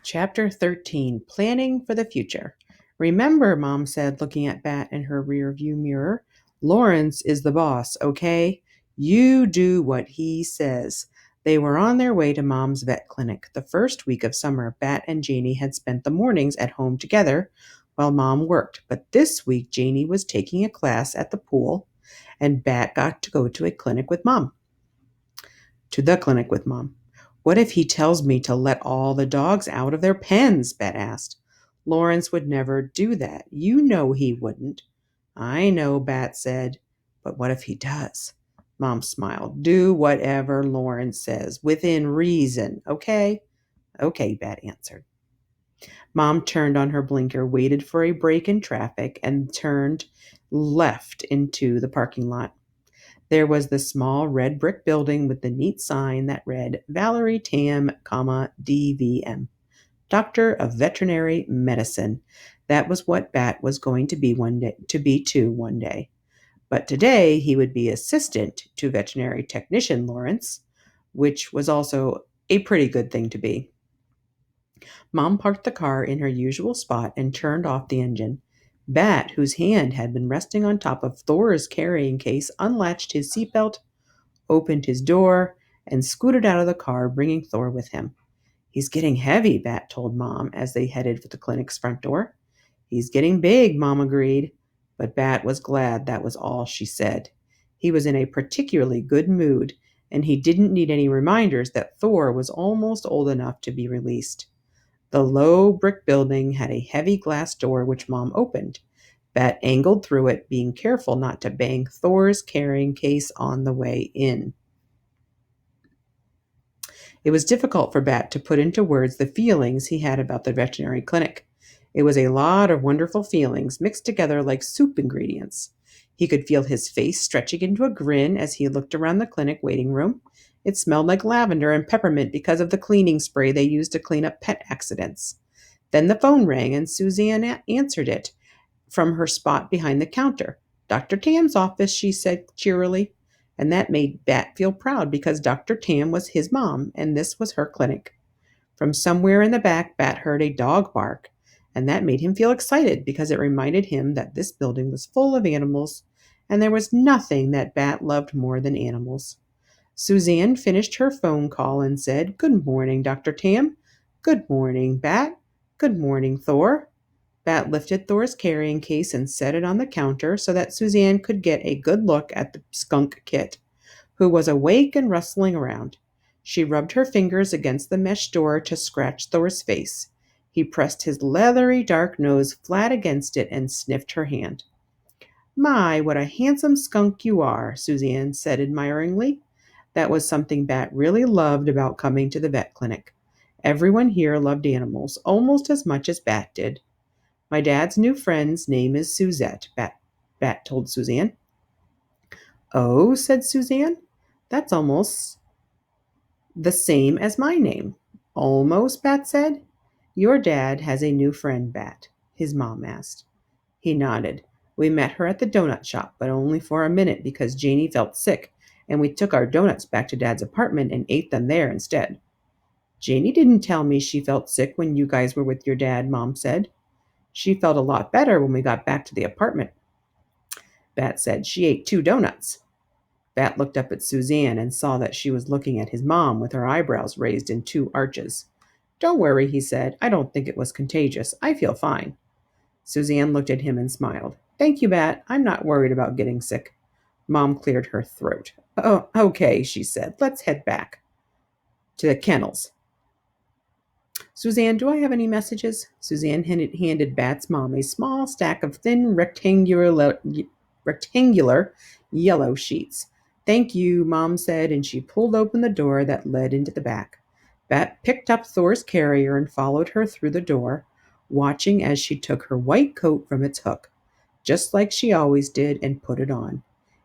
Chapter 13, Planning for the Future. Remember, Mom said, looking at Bat in her rearview mirror, Lawrence is the boss, okay? You do what he says. They were on their way to Mom's vet clinic. The first week of summer, Bat and Janie had spent the mornings at home together while Mom worked. But this week, Janie was taking a class at the pool, and Bat got to go to a clinic with Mom. To the clinic with Mom. What if he tells me to let all the dogs out of their pens? Bet asked. Lawrence would never do that. You know he wouldn't. I know, Bat said. But what if he does? Mom smiled. Do whatever Lawrence says, within reason, okay? Okay, Bat answered. Mom turned on her blinker, waited for a break in traffic, and turned left into the parking lot. There was the small red brick building with the neat sign that read Valerie Tam, DVM, Doctor of Veterinary Medicine. That was what Bat was going to be one day. But today he would be assistant to veterinary technician Lawrence, which was also a pretty good thing to be. Mom parked the car in her usual spot and turned off the engine. Bat, whose hand had been resting on top of Thor's carrying case, unlatched his seatbelt, opened his door, and scooted out of the car, bringing Thor with him. He's getting heavy, Bat told Mom as they headed for the clinic's front door. He's getting big, Mom agreed, but Bat was glad that was all she said. He was in a particularly good mood, and he didn't need any reminders that Thor was almost old enough to be released. The low brick building had a heavy glass door which Mom opened. Bat angled through it, being careful not to bang Thor's carrying case on the way in. It was difficult for Bat to put into words the feelings he had about the veterinary clinic. It was a lot of wonderful feelings mixed together like soup ingredients. He could feel his face stretching into a grin as he looked around the clinic waiting room. It smelled like lavender and peppermint because of the cleaning spray they used to clean up pet accidents. Then the phone rang and Suzanne answered it from her spot behind the counter. Dr. Tam's office, she said cheerily. And that made Bat feel proud because Dr. Tam was his mom and this was her clinic. From somewhere in the back, Bat heard a dog bark, and that made him feel excited because it reminded him that this building was full of animals, and there was nothing that Bat loved more than animals. Suzanne finished her phone call and said, Good morning, Dr. Tam. Good morning, Bat. Good morning, Thor. Bat lifted Thor's carrying case and set it on the counter so that Suzanne could get a good look at the skunk kit, who was awake and rustling around. She rubbed her fingers against the mesh door to scratch Thor's face. He pressed his leathery dark nose flat against it and sniffed her hand. My, what a handsome skunk you are, Suzanne said admiringly. That was something Bat really loved about coming to the vet clinic. Everyone here loved animals almost as much as Bat did. My dad's new friend's name is Suzette, Bat told Suzanne. Oh, said Suzanne, that's almost the same as my name. Almost, Bat said. Your dad has a new friend, Bat, his mom asked. He nodded. We met her at the donut shop, but only for a minute because Janie felt sick, and we took our donuts back to Dad's apartment and ate them there instead. Janie didn't tell me she felt sick when you guys were with your dad, Mom said. She felt a lot better when we got back to the apartment. Bat said she ate 2 donuts. Bat looked up at Suzanne and saw that she was looking at his mom with her eyebrows raised in 2 arches. Don't worry, he said. I don't think it was contagious. I feel fine. Suzanne looked at him and smiled. Thank you, Bat. I'm not worried about getting sick. Mom cleared her throat. Oh, okay, she said. Let's head back to the kennels. Suzanne, do I have any messages? Suzanne handed Bat's mom a small stack of thin rectangular yellow sheets. Thank you, Mom said, and she pulled open the door that led into the back. Bat picked up Thor's carrier and followed her through the door, watching as she took her white coat from its hook, just like she always did, and put it on.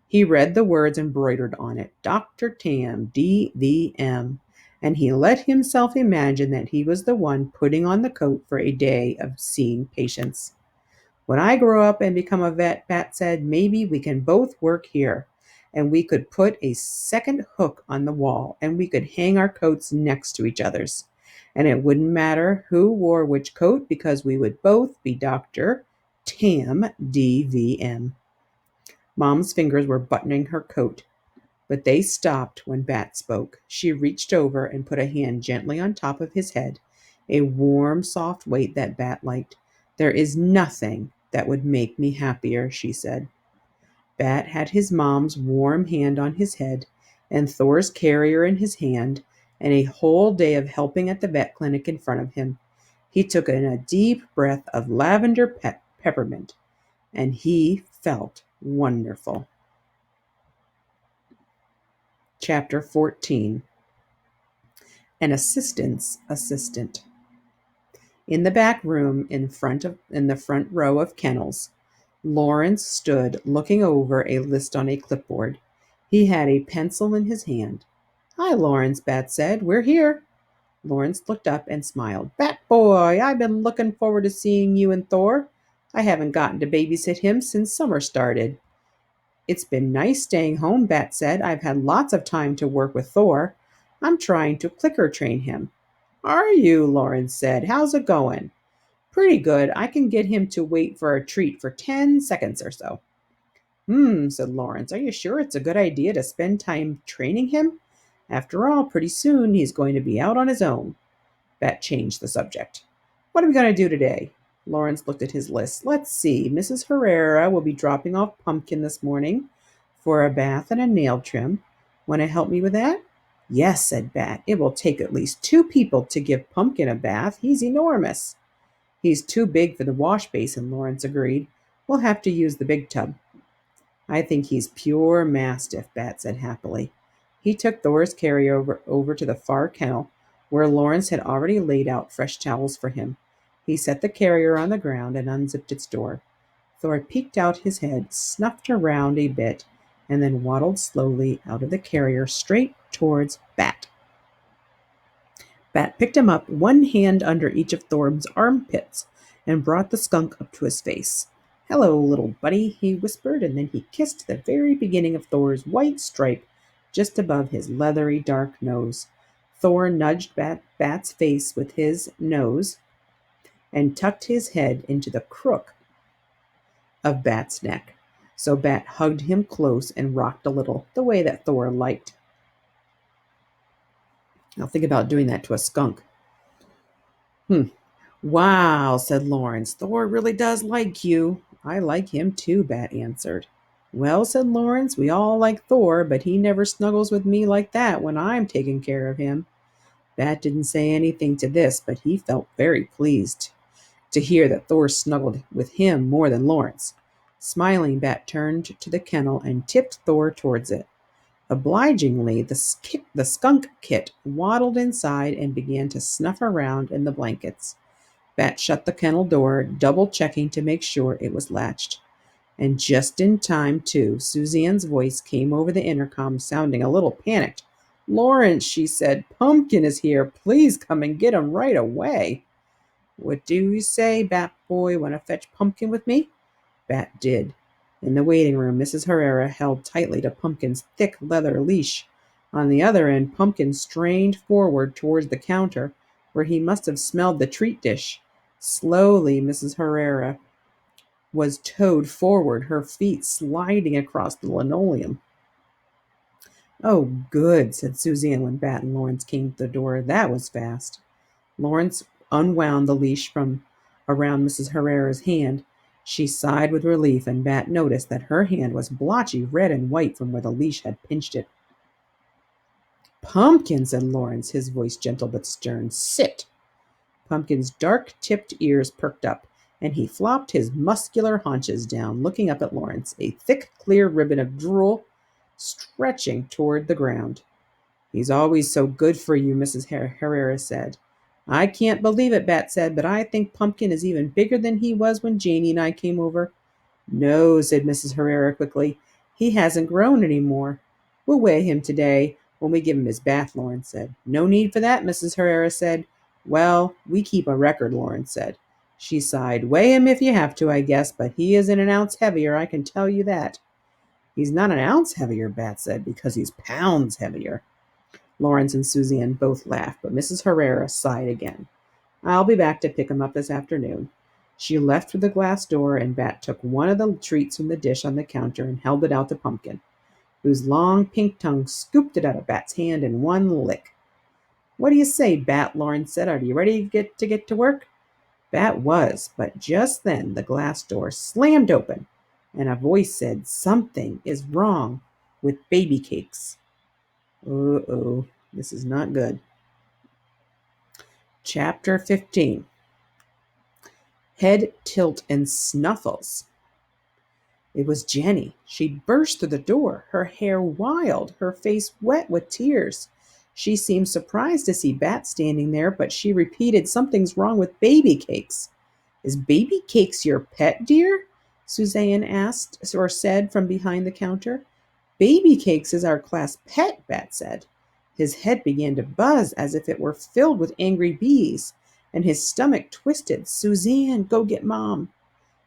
He read the words embroidered on it, Dr. Tam, DVM, and he let himself imagine that he was the one putting on the coat for a day of seeing patients. When I grow up and become a vet, Bat said, maybe we can both work here, and we could put a second hook on the wall, and we could hang our coats next to each other's. And it wouldn't matter who wore which coat because we would both be Dr. Tam DVM. Mom's fingers were buttoning her coat, but they stopped when Bat spoke. She reached over and put a hand gently on top of his head, a warm, soft weight that Bat liked. "There is nothing that would make me happier," she said. Bat had his mom's warm hand on his head, and Thor's carrier in his hand, and a whole day of helping at the vet clinic in front of him. He took in a deep breath of lavender peppermint, and he felt wonderful. Chapter 14. An Assistant's Assistant. In the back room in the front row of kennels, Lawrence stood looking over a list on a clipboard. He had a pencil in his hand. "Hi, Lawrence," Bat said. "We're here." Lawrence looked up and smiled. "Bat boy, I've been looking forward to seeing you and Thor. I haven't gotten to babysit him since summer started." "It's been nice staying home," Bat said. "I've had lots of time to work with Thor. I'm trying to clicker train him." "Are you?" Lawrence said. "How's it going?" "Pretty good. I can get him to wait for a treat for 10 seconds or so." Said Lawrence. "Are you sure it's a good idea to spend time training him? After all, pretty soon he's going to be out on his own." Bat changed the subject. "What are we going to do today?" Lawrence looked at his list. "Let's see. Mrs. Herrera will be dropping off Pumpkin this morning for a bath and a nail trim. Want to help me with that?" "Yes," said Bat. "It will take at least 2 people to give Pumpkin a bath. He's enormous." "He's too big for the wash basin," Lawrence agreed. "We'll have to use the big tub." "I think he's pure mastiff," Bat said happily. He took Thor's carrier over to the far kennel, where Lawrence had already laid out fresh towels for him. He set the carrier on the ground and unzipped its door. Thor peeked out his head, snuffed around a bit, and then waddled slowly out of the carrier straight towards Bat. Bat picked him up, one hand under each of Thor's armpits, and brought the skunk up to his face. "Hello, little buddy," he whispered, and then he kissed the very beginning of Thor's white stripe just above his leathery dark nose. Thor nudged Bat's face with his nose and tucked his head into the crook of Bat's neck. So Bat hugged him close and rocked a little, the way that Thor liked. Now think about doing that to a skunk. "Wow," said Lawrence. "Thor really does like you." "I like him too," Bat answered. "Well," said Lawrence, "we all like Thor, but he never snuggles with me like that when I'm taking care of him." Bat didn't say anything to this, but he felt very pleased to hear that Thor snuggled with him more than Lawrence. Smiling, Bat turned to the kennel and tipped Thor towards it. Obligingly, the skunk kit waddled inside and began to snuff around in the blankets. Bat shut the kennel door, double-checking to make sure it was latched. And just in time, too, Suzanne's voice came over the intercom, sounding a little panicked. "Lawrence," she said, "Pumpkin is here. Please come and get him right away." "What do you say, Bat boy? Want to fetch Pumpkin with me?" Bat did. In the waiting room, Mrs. Herrera held tightly to Pumpkin's thick leather leash. On the other end, Pumpkin strained forward towards the counter, where he must have smelled the treat dish. Slowly, Mrs. Herrera was towed forward, her feet sliding across the linoleum. "Oh, good," said Suzanne when Bat and Lawrence came to the door. "That was fast." Lawrence unwound the leash from around Mrs. Herrera's hand. She sighed with relief, and Bat noticed that her hand was blotchy red and white from where the leash had pinched it. "Pumpkin," said Lawrence, his voice gentle but stern. "Sit." Pumpkin's dark-tipped ears perked up, and he flopped his muscular haunches down, looking up at Lawrence, a thick, clear ribbon of drool stretching toward the ground. "He's always so good for you," Mrs. Herrera said. "I can't believe it," Bat said, "but I think Pumpkin is even bigger than he was when Janie and I came over." "No," said Mrs. Herrera quickly. "He hasn't grown any more. We'll weigh him today when we give him his bath," Lawrence said. "No need for that," Mrs. Herrera said. "Well, we keep a record," Lawrence said. She sighed. "Weigh him if you have to, I guess, but he isn't an ounce heavier, I can tell you that." "He's not an ounce heavier," Bat said, "because he's pounds heavier." Lawrence and Suzanne both laughed, but Mrs. Herrera sighed again. I'll be back to pick 'em up this afternoon. She left through the glass door, and Bat took one of the treats from the dish on the counter and held it out to Pumpkin, whose long pink tongue scooped it out of Bat's hand in one lick. What do you say, Bat? Lawrence said. Are you ready to get to work? Bat was, but just then the glass door slammed open, and a voice said, Something is wrong with baby cakes. Uh-oh, this is not good. Chapter 15. Head Tilt and Snuffles. It was Jenny. She burst through the door, her hair wild, her face wet with tears. She seemed surprised to see Bat standing there, but she repeated, Something's wrong with baby cakes. Is baby cakes your pet, dear? Suzanne asked or said from behind the counter. Baby cakes is our class pet, Bat said. His head began to buzz as if it were filled with angry bees, and his stomach twisted. Suzanne, go get Mom.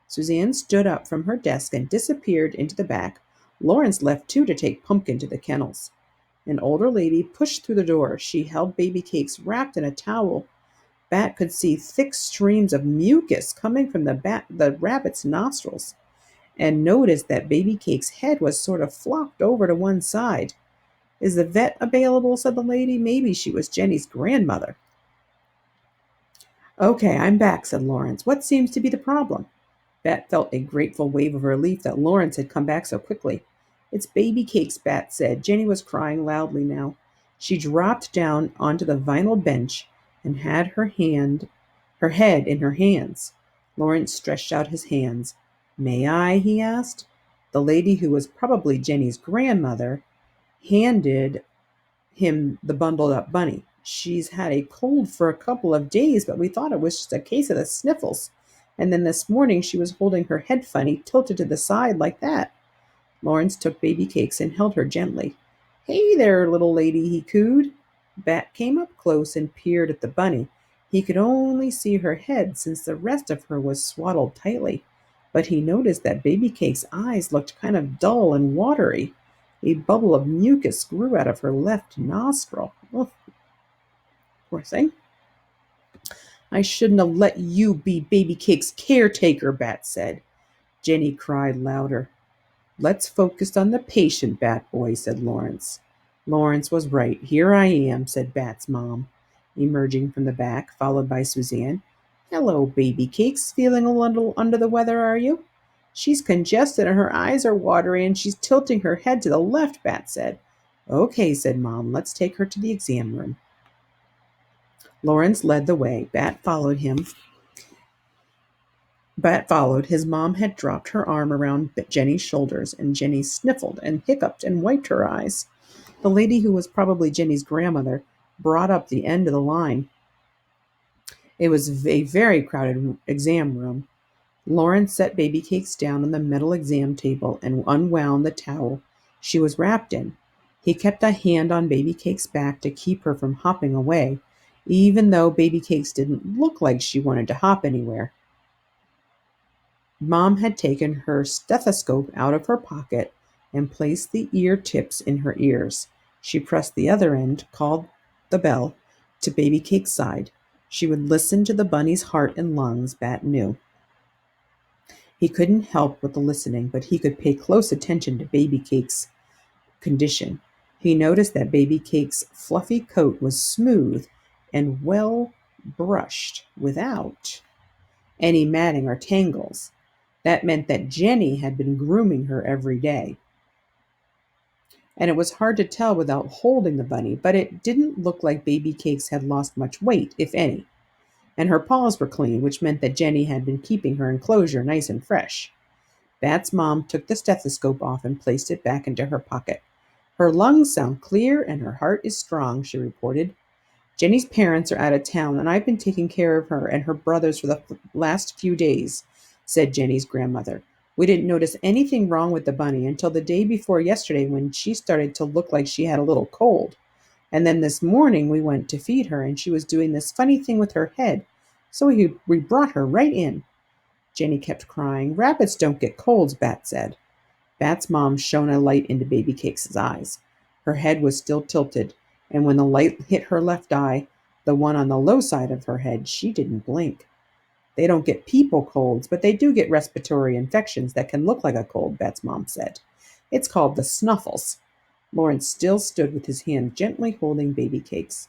Suzanne stood up from her desk and disappeared into the back. Lawrence left too to take Pumpkin to the kennels. An older lady pushed through the door. She held baby cakes wrapped in a towel. Bat could see thick streams of mucus coming from the rabbit's nostrils, and noticed that baby cake's head was sort of flopped over to one side. Is the vet available? Said the lady. Maybe she was Jenny's grandmother. Okay, I'm back, said Lawrence. What seems to be the problem? Bat felt a grateful wave of relief that Lawrence had come back so quickly. It's baby cakes, Bat said. Jenny was crying loudly now. She dropped down onto the vinyl bench and had her head in her hands. Lawrence stretched out his hands. May I? He asked. The lady, who was probably Jenny's grandmother, handed him the bundled up bunny. She's had a cold for a couple of days, but we thought it was just a case of the sniffles. And then this morning she was holding her head funny, tilted to the side like that. Lawrence took baby cakes and held her gently. Hey there, little lady, he cooed. Bat came up close and peered at the bunny. He could only see her head since the rest of her was swaddled tightly, but he noticed that baby cake's eyes looked kind of dull and watery. A bubble of mucus grew out of her left nostril. Oh, poor thing. I shouldn't have let you be baby cake's caretaker, Bat said. Jenny cried louder. Let's focus on the patient, Bat boy, said Lawrence. Lawrence was right. Here I am, said Bat's mom, emerging from the back, followed by Suzanne. Hello, baby cakes. Feeling a little under the weather, are you? She's congested and her eyes are watery and she's tilting her head to the left, Bat said. Okay, said Mom. Let's take her to the exam room. Lawrence led the way. Bat followed. His mom had dropped her arm around Jenny's shoulders, and Jenny sniffled and hiccuped and wiped her eyes. The lady, who was probably Jenny's grandmother, brought up the end of the line. It was a very crowded exam room. Lawrence set baby cakes down on the metal exam table and unwound the towel she was wrapped in. He kept a hand on baby cake's back to keep her from hopping away, even though baby cakes didn't look like she wanted to hop anywhere. Mom had taken her stethoscope out of her pocket and placed the ear tips in her ears. She pressed the other end, called the bell, to baby cake's side. She would listen to the bunny's heart and lungs, Bat knew. He couldn't help with the listening, but he could pay close attention to baby cake's condition. He noticed that baby cake's fluffy coat was smooth and well brushed without any matting or tangles. That meant that Jenny had been grooming her every day. And it was hard to tell without holding the bunny, but it didn't look like baby cakes had lost much weight, if any. And her paws were clean, which meant that Jenny had been keeping her enclosure nice and fresh. Bat's mom took the stethoscope off and placed it back into her pocket. Her lungs sound clear and her heart is strong, she reported. Jenny's parents are out of town, and I've been taking care of her and her brothers for the last few days, said Jenny's grandmother. We didn't notice anything wrong with the bunny until the day before yesterday, when she started to look like she had a little cold. And then this morning we went to feed her, and she was doing this funny thing with her head, so we brought her right in. Jenny kept crying. Rabbits don't get colds, Bat said. Bat's mom shone a light into baby cake's eyes. Her head was still tilted, And when the light hit her left eye, the one on the low side of her head, she didn't blink. They don't get people colds, but they do get respiratory infections that can look like a cold, Bet's mom said. It's called the snuffles. Lawrence still stood with his hand gently holding Baby Cakes.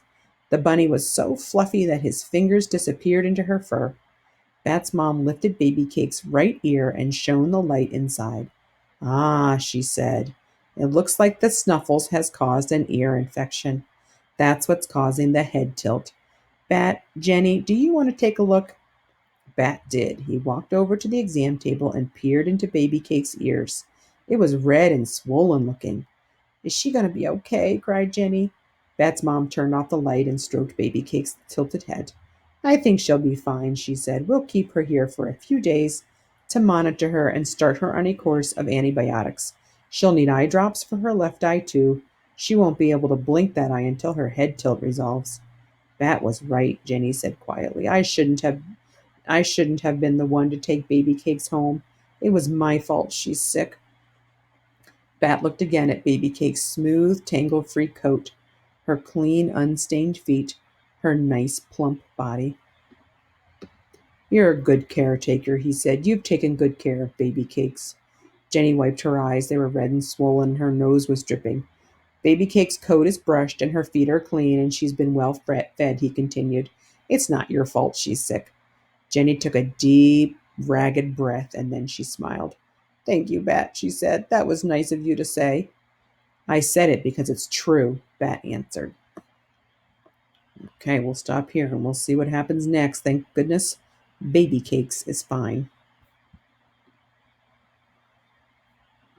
The bunny was so fluffy that his fingers disappeared into her fur. Bat's mom lifted Baby Cake's right ear and shone the light inside. Ah, she said. It looks like the snuffles has caused an ear infection. That's what's causing the head tilt. Bat, Jenny, do you want to take a look? Bat did. He walked over to the exam table and peered into Baby Cake's ears. It was red and swollen looking. Is she going to be okay? Cried Jenny. Bat's mom turned off the light and stroked Baby Cake's tilted head. I think she'll be fine, she said. We'll keep her here for a few days to monitor her and start her on a course of antibiotics. She'll need eye drops for her left eye, too. She won't be able to blink that eye until her head tilt resolves. Bat was right, Jenny said quietly. I shouldn't have been the one to take Baby Cakes home. It was my fault she's sick. Bat looked again at Baby Cake's smooth, tangle-free coat, her clean, unstained feet, her nice, plump body. You're a good caretaker, he said. You've taken good care of Baby Cakes. Jenny wiped her eyes. They were red and swollen, and her nose was dripping. Baby Cake's coat is brushed, and her feet are clean, and she's been well fed, he continued. It's not your fault she's sick. Jenny took a deep, ragged breath, and then she smiled. Thank you, Bat, she said. That was nice of you to say. I said it because it's true, Bat answered. Okay, we'll stop here and we'll see what happens next. Thank goodness Baby Cakes is fine.